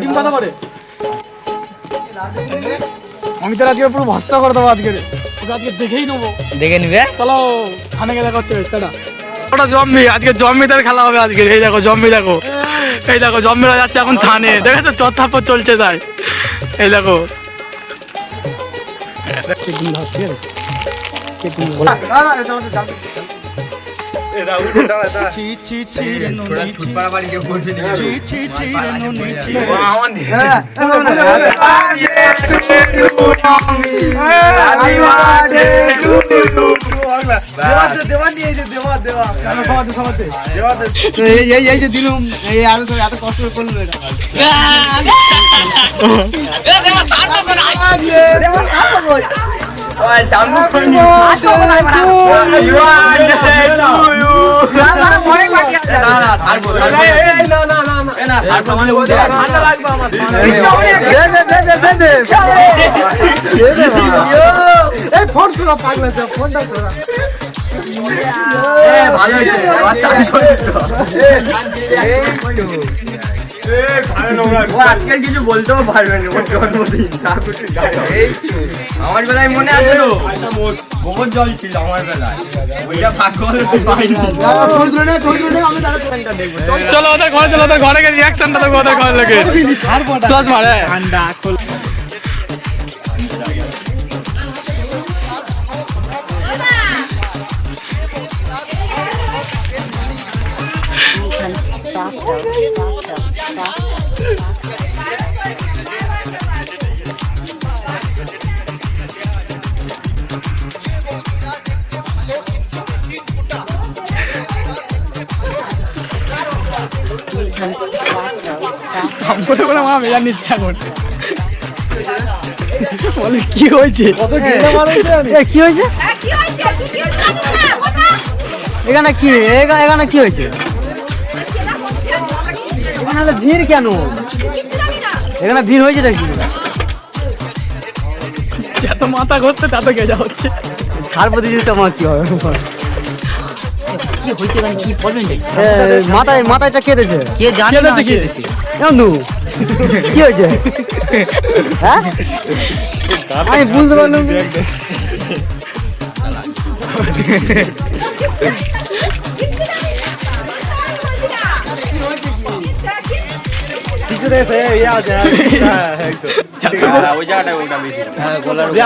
ডিম কত করে? অমিতের আজকে পুরো ভস্তা করে দেবো আজকে, ওকে আজকে দেখেই নেবো। দেখে নিবে, চলো খানে গিয়ে দেখা হচ্ছে। ওটা জম্বি, আজকে জম্বিদের খেলা হবে আজকে। এই দেখো জম্বি, দেখো এই দেখো জম্বিরা যাচ্ছে এখন থানে, দেখেছো চত্থাপ্পর চলছে তাই। এই দেখো এই যে দিলুম, এই আরো এত কষ্ট করে করলো এটা। আজকাল কিছু বলতেও পারবে না, ওর জন্মদিন। আমার বেলায় মনে আছে তো, গোবর জল ছিল আমার বেলায়, ওইটা ভাগ করে পাইনি। চলো ওদের ঘরে, চলো ওদের ঘরে গিয়ে রিয়াকশনটা দেখো ওদের ঘরে লেগে প্লাস মারে ঠান্ডা। আমার মেজার নিচ্ছে এখন। বলে কি হয়েছে, কি হয়েছে এখানে, কি এখানে কি হয়েছে? এখানে ভিড় কেন? এখানে ভিড় হয়েছে নাকি? যত মাথা ঘুরছে তত গেজা হচ্ছে। সার প্রতি দিতে আমার কি হবে? কি হইছে মানে কি বলবেন? মাথায় মাথায়টা কেঁদেছে, কে জানে না কি বন্ধু কি হয়েছে? হ্যাঁ আমি বুঝতে পারলাম।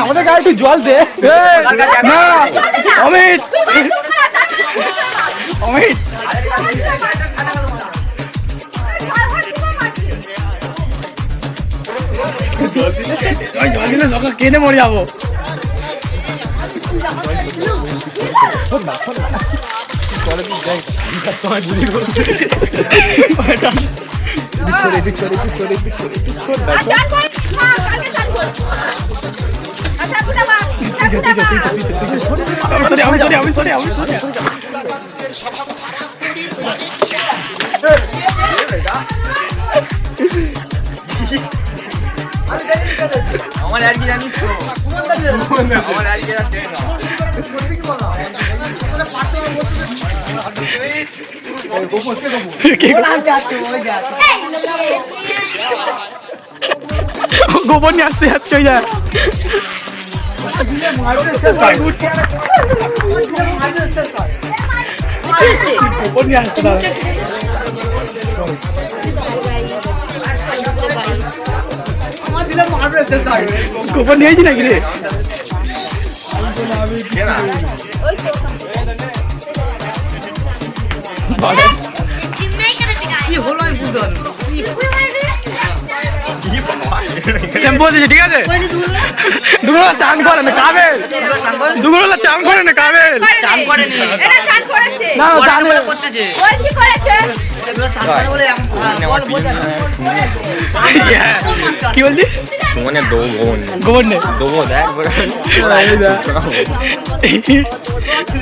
আমাদের গায়ে একটু জল দে। অমিত অমিত জল দিলে সকাল কেনে মরে যাবো। আমার আর কি জানিস তো, আমার আর কি আছে গোবর নিয়ে আসতে যাচ্ছে ওই যায়। গোবর নিয়ে আসতে দাঁড়া, গোবর নিয়েছি নাকি রে? শ্যাম্পু দিয়েছে ঠিক আছে। দুগুলো চান করে না কাবেল, দুগুলো চান করে না কাবেল, চান করেনি, এটা চান করেছে না চান করতেছে, ওই কি করেছে? কি বলছি? সুমনের গোবর নেই, গোবর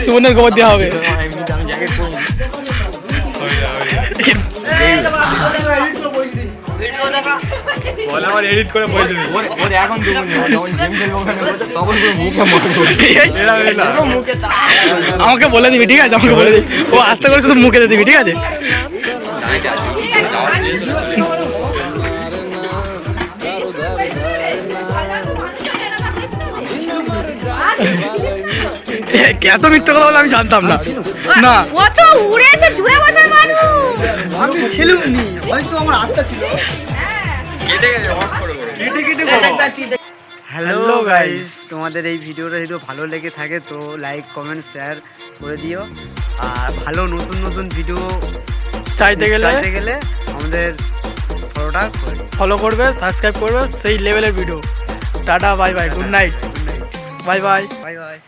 সুমনের গোবর দেওয়া হবে। এডিট করে বলে দিবি ওর এখন যখন গেম খেলবো তখন মুখে আমাকে বলে দিবি ঠিক আছে, আমাকে বলে দিবি, ও আস্তে করে শুধু মুখে দিবি ঠিক আছে। এত মিথ্যে কথা বলে আমি জানতাম না। না ও তো উড়ে এসে জুড়ে বসার মানুষ। আমি ছিলুম নি, হয়তো আমার আত্মা ছিল। হ্যালো গাইস, তোমাদের এই ভিডিওটা যদি ভালো লেগে থাকে তো লাইক কমেন্ট শেয়ার করে দিও। আর ভালো নতুন নতুন ভিডিও চাইতে গেলে আমাদের ফলো করবে, সাবস্ক্রাইব করবে, সেই লেভেলের video. Tata, bye bye, good night, bye bye. Bye bye.